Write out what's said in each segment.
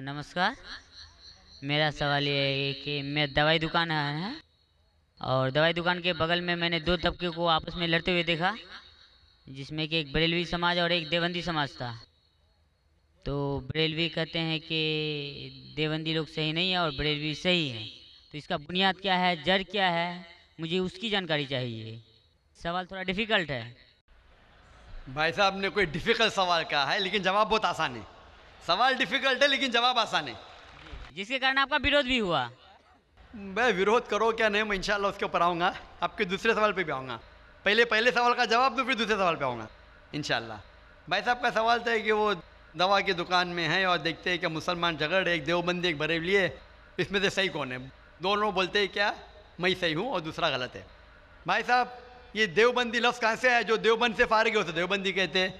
नमस्कार। मेरा सवाल ये है कि मैं दवाई दुकान है और दवाई दुकान के बगल में मैंने दो तबके को आपस में लड़ते हुए देखा, जिसमें कि एक बरेलवी समाज और एक देवबंदी समाज था। तो बरेलवी कहते हैं कि देवबंदी लोग सही नहीं है और बरेलवी सही है। तो इसका बुनियाद क्या है, जड़ क्या है, मुझे उसकी जानकारी चाहिए। सवाल थोड़ा डिफ़िकल्ट है। भाई साहब ने कोई डिफिकल्ट सवाल कहा है, लेकिन जवाब बहुत आसान है। सवाल डिफिकल्ट है लेकिन जवाब आसान है। जिसके कारण आपका विरोध भी हुआ। मैं विरोध करो क्या नहीं, मैं इंशाल्लाह उसके ऊपर आऊँगा। आपके दूसरे सवाल पे भी आऊँगा। पहले पहले सवाल का जवाब दूँ, फिर दूसरे सवाल पे आऊँगा इंशाल्लाह। भाई साहब का सवाल था कि वो दवा की दुकान में है और देखते हैं कि मुसलमान झगड़ रहे, एक देवबंदी एक बरेलवी है, इसमें से सही कौन है? दोनों बोलते हैं क्या मैं सही हूँ और दूसरा गलत है। भाई साहब, ये देवबंदी लफ्ज़ कहाँ से आया? जो देवबंद से फारिग होते देवबंदी कहते हैं,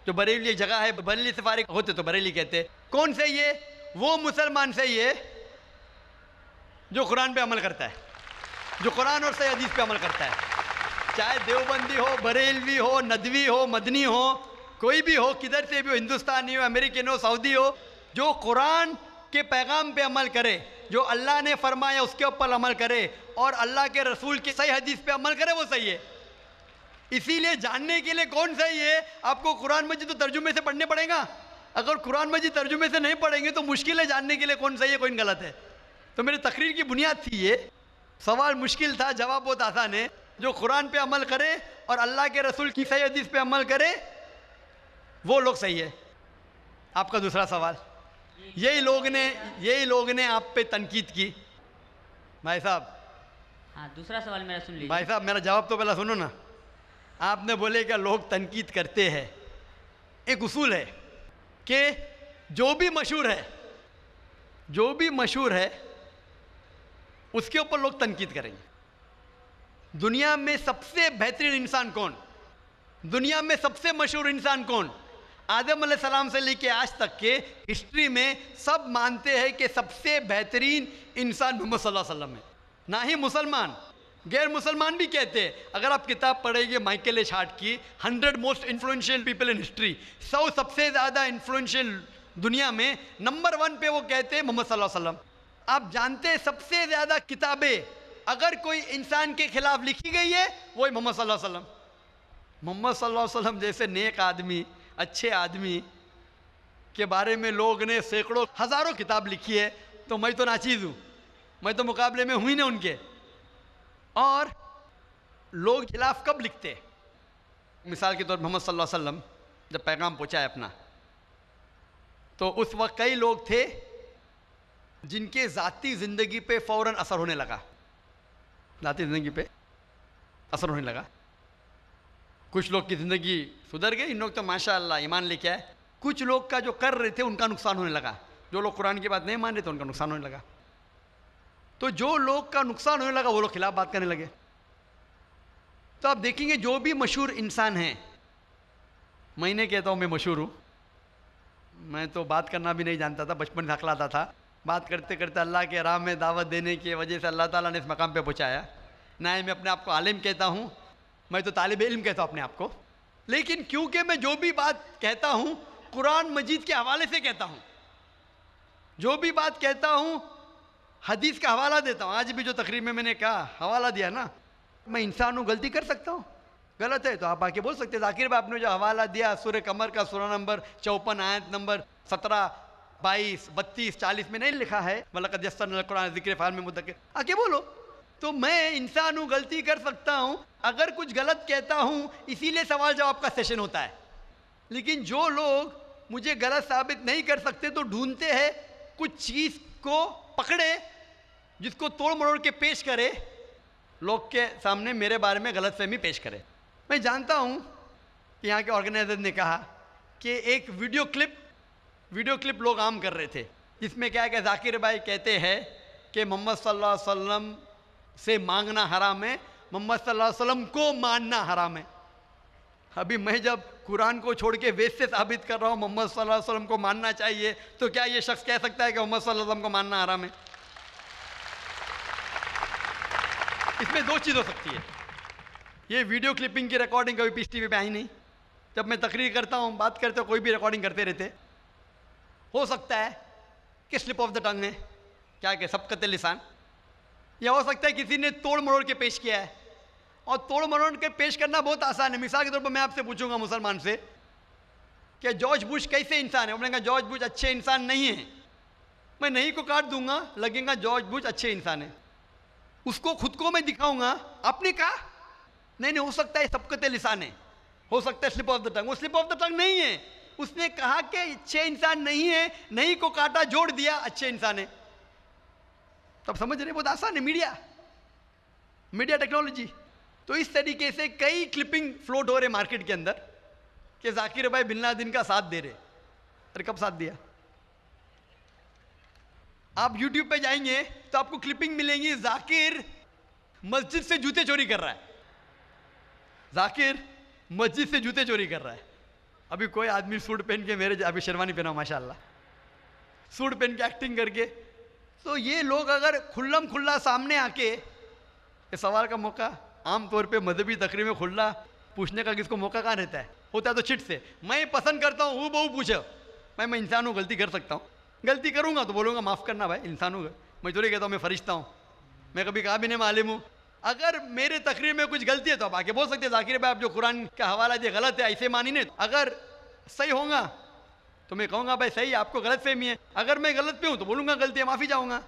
जो बरेली एक जगह है बरेली से फारिग होते तो बरेली कहते हैं। कौन सही है? वो मुसलमान सही है जो कुरान पे अमल करता है, जो कुरान और सही हदीस पे अमल करता है। चाहे देवबंदी हो, बरेलवी हो, नदवी हो, मदनी हो, कोई भी हो, किधर से भी हो, हिंदुस्तानी हो, अमेरिकन हो, सऊदी हो, जो कुरान के पैगाम पे अमल करे, जो अल्लाह ने फरमाया उसके ऊपर अमल करे और अल्लाह के रसूल की सही हदीस पे अमल करे, वो सही है। इसीलिए जानने के लिए कौन सही है, आपको कुरान मजीद तो तर्जुमे से पढ़ने पड़ेगा। अगर कुरान मजीद तर्जुमे से नहीं पढ़ेंगे तो मुश्किल है जानने के लिए कौन सही है कौन गलत है। तो मेरी तकरीर की बुनियाद थी ये। सवाल मुश्किल था, जवाब बहुत आसान है। जो कुरान पे अमल करे और अल्लाह के रसूल की सही हदीस पे अमल करे, वो लोग सही है। आपका दूसरा सवाल, यही लोग ने आप पे तनकीद की। भाई साहब, हाँ, दूसरा सवाल मेरा सुन लीजिए। भाई साहब मेरा जवाब तो पहला सुनो ना। आपने बोले क्या लोग तनकीद करते हैं। एक उसूल है कि जो भी मशहूर है उसके ऊपर लोग तनकीद करेंगे। दुनिया में सबसे बेहतरीन इंसान कौन, दुनिया में सबसे मशहूर इंसान कौन? आदम अलैहिस्सलाम से लेके आज तक के हिस्ट्री में सब मानते हैं कि सबसे बेहतरीन इंसान मोहम्मद सल्लल्लाहु अलैहि वसल्लम है। ना ही मुसलमान, गैर मुसलमान भी कहते हैं। अगर आप किताब पढ़ेंगे माइकल एच हार्ट की 100 most influential people in history, 100 सबसे ज़्यादा इन्फ्लुएंशियल दुनिया में नंबर 1 पे वो कहते हैं मोहम्मद सल्लल्लाहु अलैहि वसल्लम। आप जानते हैं सबसे ज़्यादा किताबें अगर कोई इंसान के खिलाफ लिखी गई है, वही मोहम्मद सल्लल्लाहु अलैहि वसल्लम। मोहम्मद सल्लल्लाहु अलैहि वसल्लम जैसे नेक आदमी, अच्छे आदमी के बारे में लोग ने सैकड़ों हज़ारों किताब लिखी है। तो मैं तो नाचीज़ हूँ, मैं तो मुकाबले में हुई ना उनके। और लोग खिलाफ कब लिखते हैं? मिसाल के तौर पर मोहम्मद सल्लल्लाहु अलैहि वसल्लम जब पैगाम पहुँचाए अपना, तो उस वक्त कई लोग थे जिनके ज़ाती ज़िंदगी पे फ़ौरन असर होने लगा, ज़ाती ज़िंदगी पे असर होने लगा। कुछ लोग की ज़िंदगी सुधर गई, इन लोग तो माशाअल्लाह ईमान लेके आए। कुछ लोग का जो कर रहे थे उनका नुकसान होने लगा, जो लोग कुरान की बात नहीं मान रहे थे उनका नुकसान होने लगा। तो जो लोग का नुकसान होने लगा वो लोग खिलाफ बात करने लगे। तो आप देखेंगे जो भी मशहूर इंसान हैं, मैं नहीं कहता हूँ मैं मशहूर हूँ, मैं तो बात करना भी नहीं जानता था, बचपन से हकलाता था। बात करते करते अल्लाह के राह में दावत देने की वजह से अल्लाह ताला ने इस मकाम पे पहुँचाया। ना ही मैं अपने आप को आलिम कहता हूँ, मैं तो तालिब इल्म कहता हूँ अपने आप को। लेकिन क्योंकि मैं जो भी बात कहता हूँ कुरान मजीद के हवाले से कहता हूँ, जो भी बात कहता हूँ हदीस का हवाला देता हूँ। आज भी जो तकरीर में मैंने कहा हवाला दिया ना, मैं इंसान हूँ, गलती कर सकता हूँ। गलत है तो आप आके बोल सकते हैं। जाकिर भाई आपने जो हवाला दिया सूरह कमर का सूरा नंबर 54 आयत नंबर 17, 22, 32, 40 में नहीं लिखा है वलक़द यस्सरनल कुरान ज़िक्र फ़हल मिन मुद्दकिर, आके बोलो। तो मैं इंसान हूँ, गलती कर सकता हूँ। अगर कुछ गलत कहता हूँ इसीलिए सवाल जवाब का सेशन होता है। लेकिन जो लोग मुझे गलत साबित नहीं कर सकते तो ढूंढते हैं कुछ चीज़ को पकड़े जिसको तोड़ मरोड़ के पेश करे, लोग के सामने मेरे बारे में गलतफहमी पेश करे। मैं जानता हूँ कि यहाँ के ऑर्गेनाइजर ने कहा कि एक वीडियो क्लिप लोग आम कर रहे थे, जिसमें क्या है कि जाकिर भाई कहते हैं कि मोहम्मद सल्लल्लाहु अलैहि वसल्लम से मांगना हराम है, मोहम्मद सल्लल्लाहु अलैहि वसल्लम को मानना हराम है। अभी मैं जब कुरान को छोड़ के वेद से साबित कर रहा हूँ मोहम्मद सल्लल्लाहु अलैहि वसल्लम को मानना चाहिए, तो क्या ये शख्स कह सकता है कि मोहम्मद सल्लल्लाहु अलैहि वसल्लम को मानना हराम है? इसमें दो चीज़ हो सकती है। ये वीडियो क्लिपिंग की रिकॉर्डिंग कभी पीस टीवी पे आई नहीं। जब मैं तकरीर करता हूँ, बात करते हो, कोई भी रिकॉर्डिंग करते रहते। हो सकता है कि स्लिप ऑफ द टंग है, क्या कहे, सबकत लिसान। यह हो सकता है किसी ने तोड़ मरोड़ के पेश किया है, और तोड़ मरोड़ के पेश करना बहुत आसान है। मिसाल के तौर पर मैं आपसे पूछूंगा मुसलमान से कि जॉर्ज बुश कैसे इंसान है, वो बोलेगा जॉर्ज बुश अच्छे इंसान नहीं है। मैं नहीं को काट दूंगा, लगेगा जॉर्ज बुश अच्छे इंसान है। उसको खुद को मैं दिखाऊंगा, आपने कहा नहीं, हो सकता है सबकत लिसान है, हो सकता है स्लिप ऑफ द टंग। वो स्लिप ऑफ द टंग नहीं है, उसने कहा कि अच्छे इंसान नहीं है, नहीं को काटा, जोड़ दिया, अच्छे इंसान है। तब समझ रहे, बहुत आसान है। Media technology. तो इस तरीके से कई क्लिपिंग फ्लोट हो रहे मार्केट के अंदर कि जाकिर भाई बिन लादेन का साथ दे रहे। अरे कब साथ दिया? आप YouTube पे जाएंगे तो आपको क्लिपिंग मिलेंगी, जाकिर मस्जिद से जूते चोरी कर रहा है, जाकिर मस्जिद से जूते चोरी कर रहा है। अभी कोई आदमी सूट पहन के, मेरे अभी शेरवानी पहना माशाल्लाह, सूट पहन के एक्टिंग करके, तो ये लोग अगर खुल्लम खुल्ला सामने आके, ये सवाल का मौका आमतौर पे मजहबी तकरीर में खुल्ला पूछने का किसको मौका कहाँ रहता है? होता है तो चिट से। मैं पसंद करता हूँ हूँ बहू पूछो, मैं इंसान हूँ, गलती कर सकता हूँ, गलती करूँगा तो बोलूँगा माफ़ करना भाई, इंसान हूँ। मैं थोड़ी कहता हूँ मैं फरिश्ता हूँ, मैं कभी कहा भी नहीं मालिम हूँ। अगर मेरे तकरीर में कुछ गलती है तो आप आके बोल सकते हैं जाकिर भाई आप जो कुरान का हवाला दिया गलत है, ऐसे मानी नहीं। अगर सही होगा तो मैं कहूँगा भाई सही, आपको गलत फहमी है। अगर मैं गलत पे हूँ तो बोलूँगा गलती है, माफ़ी चाहूँगा।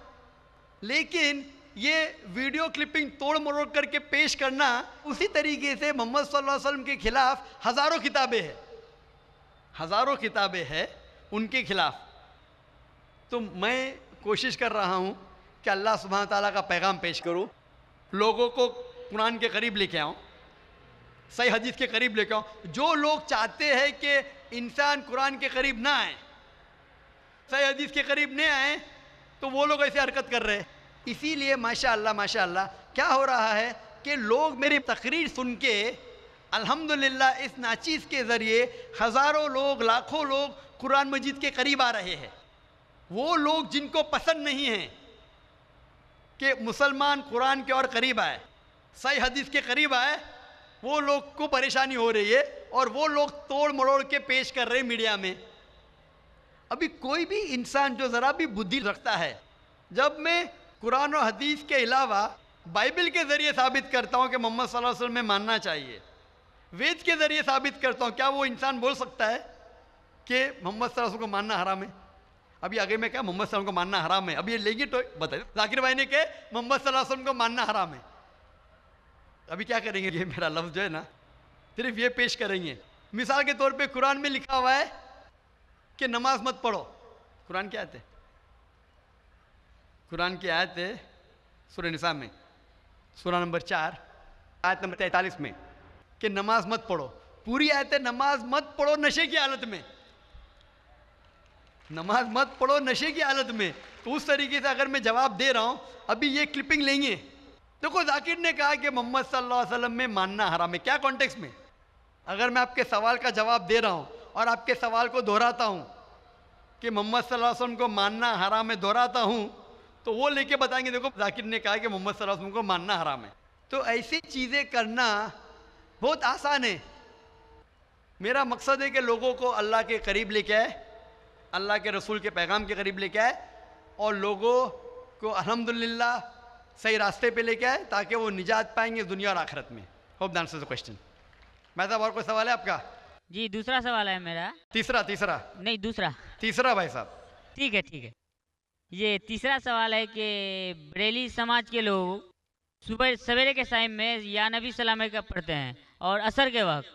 लेकिन ये वीडियो क्लिपिंग तोड़ मरोड़ करके पेश करना, उसी तरीके से मोहम्मद सल्लल्लाहु अलैहि वसल्लम के खिलाफ हज़ारों किताबें हैं, हज़ारों किताबें हैं उनके खिलाफ। तो मैं कोशिश कर रहा हूँ कि अल्लाह सुब्हान ताला का पैगाम पेश करूँ, लोगों को कुरान के करीब लेके आऊँ, सही हदीस के करीब लेके आऊँ। जो लोग चाहते हैं कि इंसान कुरान के करीब ना आए, सही हदीस के करीब नहीं आए, तो वो लोग ऐसे हरकत कर रहे हैं। इसीलिए माशाअल्लाह माशाअल्लाह क्या हो रहा है कि लोग मेरी तकरीर सुन के अल्हम्दुलिल्लाह इस नाचीज़ के ज़रिए हज़ारों लोग, लाखों लोग कुरान मजीद के करीब आ रहे हैं। वो लोग जिनको पसंद नहीं है कि मुसलमान कुरान के और करीब आए, सही हदीस के करीब आए, वो लोग को परेशानी हो रही है, और वो लोग तोड़ मरोड़ के पेश कर रहे हैं मीडिया में। अभी कोई भी इंसान जो ज़रा भी बुद्धि रखता है, जब मैं कुरान और हदीस के अलावा बाइबल के ज़रिए साबित करता हूँ कि मोहम्मद सल्लल्लाहु अलैहि वसल्लम में मानना चाहिए, वेद के ज़रिए साबित करता हूँ, क्या वो इंसान बोल सकता है कि मोहम्मद सल्लल्लाहु अलैहि वसल्लम को मानना हराम है? अभी आगे मैं क्या मोहम्मद सल्लल्लाहु अलैहि वसल्लम को मानना हराम है, अभी ये लेंगे तो बताइए। जाकिर भाई ने कहा मोहम्मद सल्लल्लाहु अलैहि वसल्लम को मानना हराम है, अभी क्या करेंगे? ये मेरा लफ्ज़ जो है ना, सिर्फ ये पेश करेंगे। मिसाल के तौर पे कुरान में लिखा हुआ है कि नमाज मत पढ़ो, कुरान की आयत है, कुरान की आयत है सूरह निसा में, सूरह नंबर 4 आयत नंबर 43 में, कि नमाज मत पढ़ो। पूरी आयत है नमाज मत पढ़ो नशे की हालत में, नमाज मत पढ़ो नशे की हालत में। तो उस तरीके से अगर मैं जवाब दे रहा हूँ, अभी ये क्लिपिंग लेंगे, देखो जाकिर ने कहा कि मोहम्मद सल्लल्लाहु अलैहि वसल्लम में मानना हराम है, क्या कॉन्टेक्स्ट में? अगर मैं आपके सवाल का जवाब दे रहा हूँ और आपके सवाल को दोहराता हूँ कि मोहम्मद सल्लल्लाहु अलैहि वसल्लम को मानना हराम है, दोहराता हूँ, तो वो लेके बताएंगे देखो जाकिर ने कहा कि मोहम्मद सल्लल्लाहु अलैहि वसल्लम को मानना हराम है। तो ऐसी चीज़ें करना बहुत आसान है। मेरा मकसद है कि लोगों को अल्लाह के करीब लेके आए, अल्लाह के रसूल के पैगाम के करीब लेके आए, और लोगों को अल्हम्दुलिल्लाह सही रास्ते पे लेके आए, ताकि वो निजात पाएंगे दुनिया और आखिरत में। Hope that answers the question. मैं साहब और कोई सवाल है आपका? जी दूसरा सवाल है मेरा। तीसरा नहीं दूसरा। तीसरा भाई साहब। ठीक है। ये तीसरा सवाल है कि बरेली समाज के लोग सुबह सवेरे के टाइम में या नबी सलाम का पढ़ते हैं और असर के वक्त,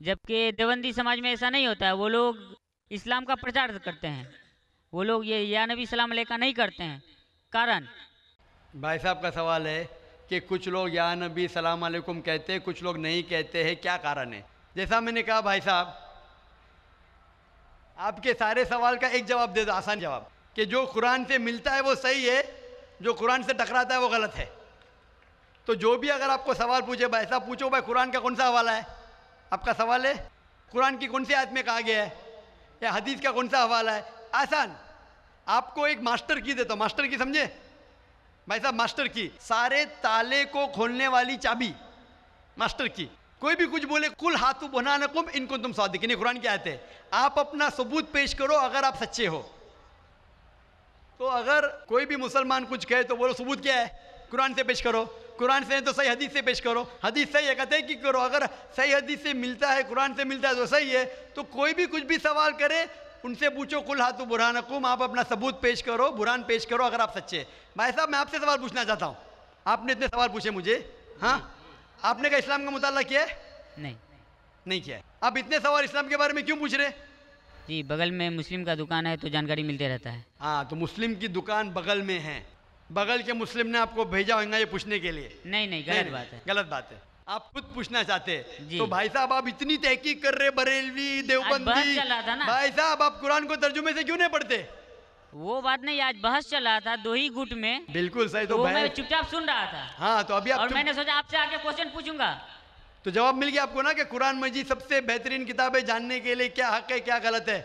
जबकि देवबंदी समाज में ऐसा नहीं होता है, वो लोग इस्लाम का प्रचार करते हैं, वो लोग ये या नबी सलाम अलैका नहीं करते हैं। कारण? भाई साहब का सवाल है कि कुछ लोग या नबी सलाम अलैकुम कहते हैं, कुछ लोग नहीं कहते हैं, क्या कारण है? जैसा मैंने कहा भाई साहब, आपके सारे सवाल का एक जवाब दे दो, आसान जवाब, कि जो कुरान से मिलता है वो सही है, जो कुरान से टकराता है वो गलत है। तो जो भी अगर आपको सवाल पूछे, भाई साहब पूछो भाई कुरान का कौन सा हवाला है, आपका सवाल है कुरान की कौन सी आयत में कहा गया है, या हदीस का कौन सा हवाला है, आसान। आपको एक मास्टर की देता हूँ, मास्टर की समझे भाई साहब, मास्टर की, सारे ताले को खोलने वाली चाबी, मास्टर की। कोई भी कुछ बोले, कुल हाथु बुनानकुम इनको तुम सादिकीन, कुरान की आयत है। आप अपना सबूत पेश करो अगर आप सच्चे हो, तो अगर कोई भी मुसलमान कुछ कहे तो बोलो सबूत क्या है, कुरान से पेश करो, कुरान से तो सही हदीस से पेश करो, हदीस सही है कहते हैं कि करो, अगर सही हदीस से मिलता है, कुरान से मिलता है तो सही है। तो कोई भी कुछ भी सवाल करे उनसे पूछो, कुल हाथु बुरहानकुम, आप अपना सबूत पेश करो, बुरहान पेश करो अगर आप सच्चे। भाई साहब मैं आपसे सवाल पूछना चाहता हूँ, आपने इतने सवाल पूछे मुझे, हाँ आपने क्या इस्लाम का मुताला किया है? नहीं किया है। आप इतने सवाल इस्लाम के बारे में क्यों पूछ रहे? जी, बगल में मुस्लिम का दुकान है तो जानकारी मिलते रहता है। हाँ, तो मुस्लिम की दुकान बगल में है, बगल के मुस्लिम ने आपको भेजा होगा ये पूछने के लिए? नहीं, गलत बात है। गलत बात है, आप खुद पूछना चाहते हैं। जी। तो भाई साहब आप इतनी तहकीक कर रहे, बरेलवी आज बहस देवबंदी, चल रहा था ना। भाई साहब आप कुरान को तर्जुमे से क्यों नहीं पढ़ते? वो बात नहीं, आज बहस चल रहा था दो ही गुट में, बिल्कुल सही। तो तो मैं चुपचाप सुन रहा था। हाँ, तो अभी आप और मैंने सोचा आपसे आके क्वेश्चन पूछूंगा, तो जवाब मिल गया आपको ना कि कुरान मजीद सबसे बेहतरीन किताब है, जानने के लिए क्या हक है क्या गलत है,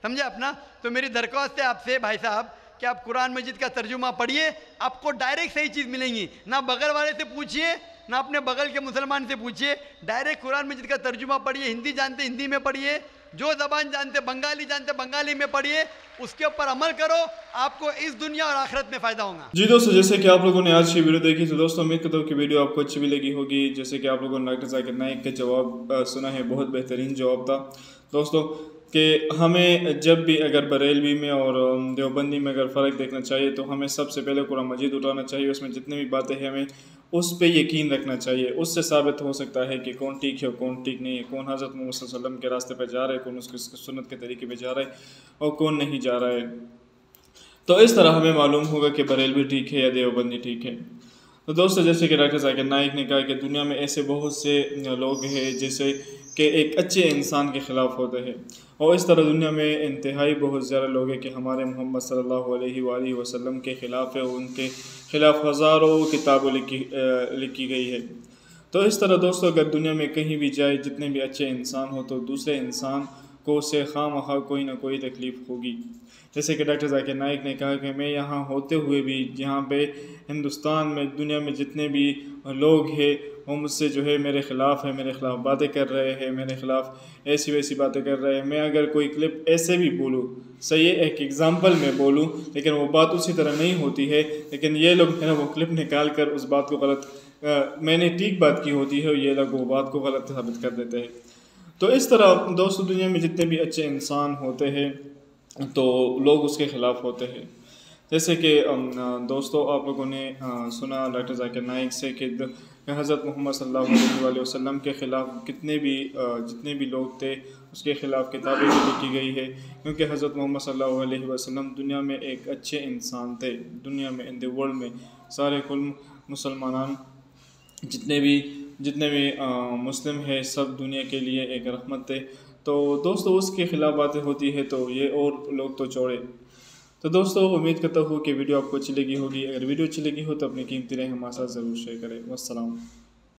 समझे अपना। तो मेरी दरख्वास्त है आपसे भाई साहब कि आप कुरान मजीद का तर्जुमा पढ़िए, आपको डायरेक्ट सही चीज़ मिलेंगी। ना बगल वाले से पूछिए, ना अपने बगल के मुसलमान से पूछिए, डायरेक्ट कुरान मजीद का तर्जुमा पढ़िए। हिंदी जानते हिंदी में पढ़िए, जो ज़बान जानते बंगाली जानते बंगाली में पढ़िए, उसके ऊपर अमल करो, आपको इस दुनिया और आखिरत में फ़ायदा होगा। जी दोस्तों, जैसे कि आप लोगों ने आज की वीडियो देखी, तो दोस्तों उम्मीद करता हूँ कि वीडियो आपको अच्छी भी लगी होगी। जैसे कि आप लोगों ने डॉक्टर जाकिर नाइक का जवाब सुना है, बहुत बेहतरीन जवाब था दोस्तों। कि हमें जब भी अगर बरेलवी में और देवबंदी में अगर फ़र्क देखना चाहिए तो हमें सबसे पहले कुरान मजीद उठाना चाहिए, उसमें जितनी भी बातें हैं हमें उस पे यकीन रखना चाहिए। उससे साबित हो सकता है कि कौन ठीक है और कौन ठीक नहीं है, कौन हज़रत मोहम्मद सल्लल्लाहु अलैहि वसल्लम के रास्ते पर जा रहा है, कौन उसकी सुन्नत के तरीके पे जा रहा है और कौन नहीं जा रहा है। तो इस तरह हमें मालूम होगा कि बरेलवी ठीक है या देवबंदी ठीक है। तो दोस्तों, जैसे कि डॉक्टर जाकिर नाइक ने कहा कि दुनिया में ऐसे बहुत से लोग हैं जैसे कि एक अच्छे इंसान के ख़िलाफ़ होते हैं, और इस तरह दुनिया में इंतहाई बहुत ज़्यादा लोग हैं कि हमारे मोहम्मद सल्लल्लाहु अलैहि वसल्लम के ख़िलाफ़ है, उनके ख़िलाफ़ हज़ारों किताबें लिखी गई है। तो इस तरह दोस्तों, अगर दुनिया में कहीं भी जाए, जितने भी अच्छे इंसान हो, तो दूसरे इंसान को उससे खामखा कोई ना कोई तकलीफ़ होगी। जैसे कि डॉक्टर जाकिर नाइक ने कहा कि मैं यहाँ होते हुए भी, जहाँ पे हिंदुस्तान में दुनिया में जितने भी लोग हैं वो मुझसे जो है मेरे ख़िलाफ़ है, मेरे ख़िलाफ़ बातें कर रहे हैं, मेरे ख़िलाफ़ ऐसी वैसी बातें कर रहे हैं। मैं अगर कोई क्लिप ऐसे भी बोलूँ, सही है एक एग्ज़ाम्पल में बोलूँ, लेकिन वो बात उसी तरह नहीं होती है, लेकिन ये लोग है ना वो क्लिप निकाल कर उस बात को गलत मैंने ठीक बात की होती है और ये लोग वो बात को गलत साबित कर देते हैं। तो इस तरह दोस्तों, दुनिया में जितने भी अच्छे इंसान होते हैं तो लोग उसके ख़िलाफ़ होते हैं। जैसे कि दोस्तों, आप लोगों ने सुना डॉक्टर जाकिर नाइक से कि हज़रत मोहम्मद सल्लल्लाहु अलैहि वसल्लम के ख़िलाफ़ जितने भी लोग थे उसके ख़िलाफ़ किताबें भी लिखी गई है, क्योंकि हज़रत मोहम्मद सल्लल्लाहु अलैहि वसल्लम दुनिया में एक अच्छे इंसान थे। दुनिया में, इन द वर्ल्ड में सारे कुल मुसलमान जितने भी मुस्लिम है, सब दुनिया के लिए एक रहमत थे। तो दोस्तों, उसके ख़िलाफ़ बातें होती है तो ये और लोग तो छोड़े। तो दोस्तों, उम्मीद करता हूँ कि वीडियो आपको अच्छी लगी होगी। अगर वीडियो अच्छी लगी हो तो अपनी कीमती राय हमारे साथ ज़रूर शेयर करें। वस्सलाम।